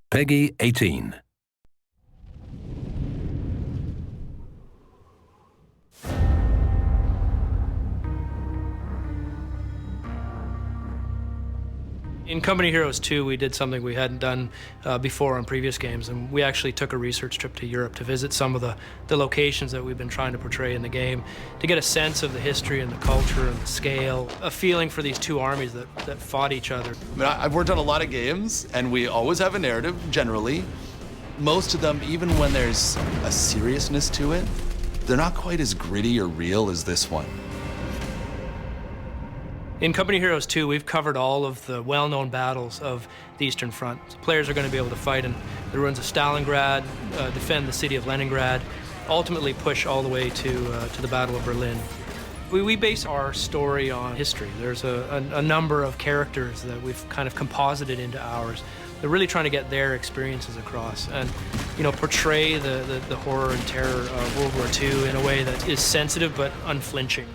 Peggy 18. In Company Heroes 2, we did something we hadn't done before on previous games, and we actually took a research trip to Europe to visit some of the locations that we've been trying to portray in the game, to get a sense of the history and the culture and the scale, a feeling for these two armies that fought each other. I mean, I've worked on a lot of games, and we always have a narrative, generally. Most of them, even when there's a seriousness to it, they're not quite as gritty or real as this one. In Company Heroes 2, we've covered all of the well-known battles of the Eastern Front. So players are going to be able to fight in the ruins of Stalingrad, defend the city of Leningrad, ultimately push all the way to the Battle of Berlin. We base our story on history. There's a number of characters that we've kind of composited into ours. They're really trying to get their experiences across and, you know, portray the horror and terror of World War II in a way that is sensitive but unflinching.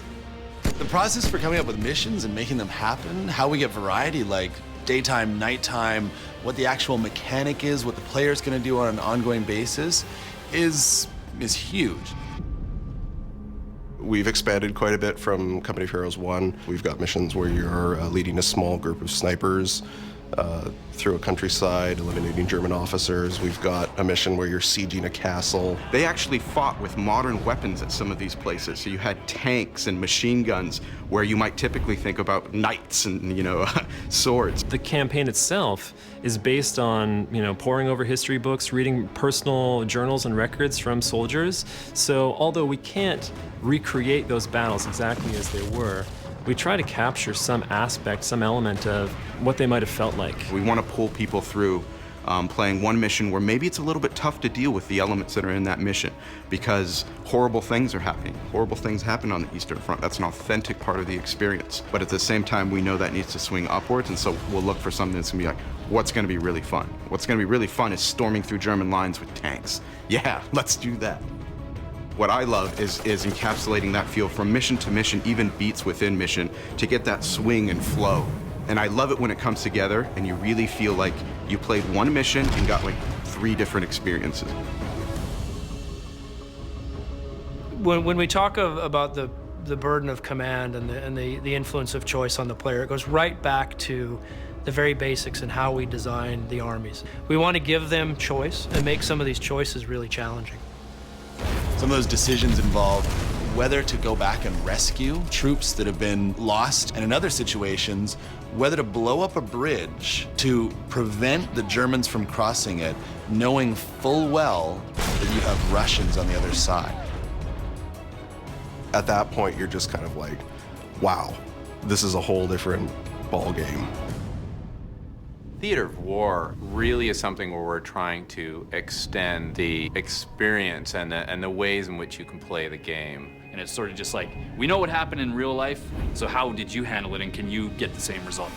The process for coming up with missions and making them happen, how we get variety like daytime, nighttime, what the actual mechanic is, what the player's going to do on an ongoing basis is huge. We've expanded quite a bit from Company of Heroes 1. We've got missions where you're leading a small group of snipers through a countryside, eliminating German officers. We've got a mission where you're sieging a castle. They actually fought with modern weapons at some of these places. So you had tanks and machine guns where you might typically think about knights and, you know, swords. The campaign itself is based on, you know, poring over history books, reading personal journals and records from soldiers. So although we can't recreate those battles exactly as they were, we try to capture some aspect, some element of what they might have felt like. We want to pull people through playing one mission where maybe it's a little bit tough to deal with the elements that are in that mission because horrible things are happening. Horrible things happen on the Eastern Front. That's an authentic part of the experience. But at the same time, we know that needs to swing upwards, and so we'll look for something that's going to be like, what's going to be really fun? What's going to be really fun is storming through German lines with tanks. Yeah, let's do that. What I love is encapsulating that feel from mission to mission, even beats within mission, to get that swing and flow. And I love it when it comes together and you really feel like you played one mission and got like 3 different experiences. When we talk about the burden of command and the influence of choice on the player, it goes right back to the very basics and how we design the armies. We want to give them choice and make some of these choices really challenging. Some of those decisions involve whether to go back and rescue troops that have been lost, and in other situations, whether to blow up a bridge to prevent the Germans from crossing it, knowing full well that you have Russians on the other side. At that point, you're just kind of like, wow, this is a whole different ball game. Theater of war really is something where we're trying to extend the experience and the ways in which you can play the game. And it's sort of just like, we know what happened in real life, so how did you handle it, and can you get the same result?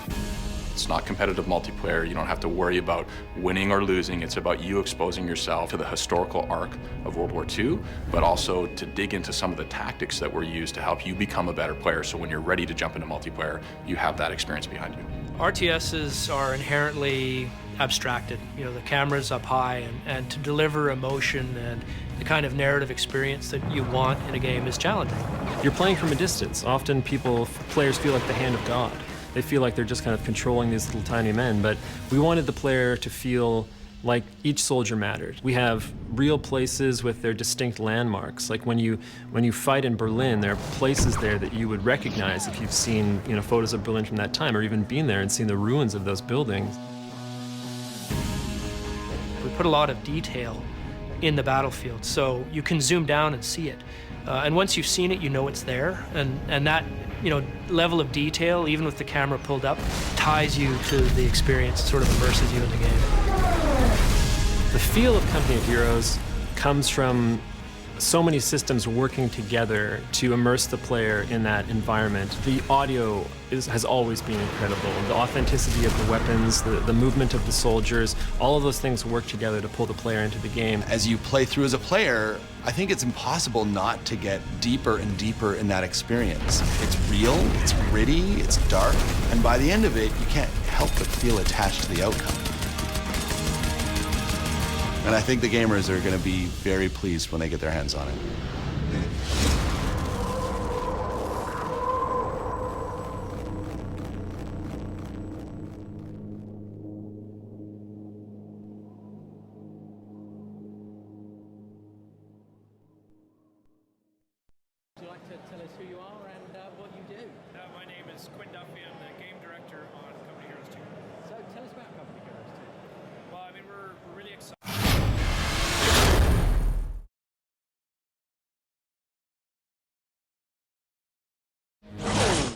It's not competitive multiplayer. You don't have to worry about winning or losing. It's about you exposing yourself to the historical arc of World War II, but also to dig into some of the tactics that were used to help you become a better player. So when you're ready to jump into multiplayer, you have that experience behind you. RTSs are inherently abstracted. You know, the camera's up high, and to deliver emotion and the kind of narrative experience that you want in a game is challenging. You're playing from a distance. Often players feel like the hand of God. They feel like they're just kind of controlling these little tiny men, but we wanted the player to feel like each soldier mattered. We have real places with their distinct landmarks. Like when you fight in Berlin, there are places there that you would recognize if you've seen, you know, photos of Berlin from that time, or even been there and seen the ruins of those buildings. We put a lot of detail in the battlefield, so you can zoom down and see it. And once you've seen it, you know it's there, and that, you know, level of detail, even with the camera pulled up, ties you to the experience, sort of immerses you in the game. The feel of Company of Heroes comes from so many systems working together to immerse the player in that environment. The audio has always been incredible. The authenticity of the weapons, the movement of the soldiers, all of those things work together to pull the player into the game. As you play through as a player, I think it's impossible not to get deeper and deeper in that experience. It's real, it's gritty, it's dark, and by the end of it, you can't help but feel attached to the outcome. And I think the gamers are going to be very pleased when they get their hands on it. Would you like to tell us who you are and what you do? My name is Quinn Duffy. I'm the game director on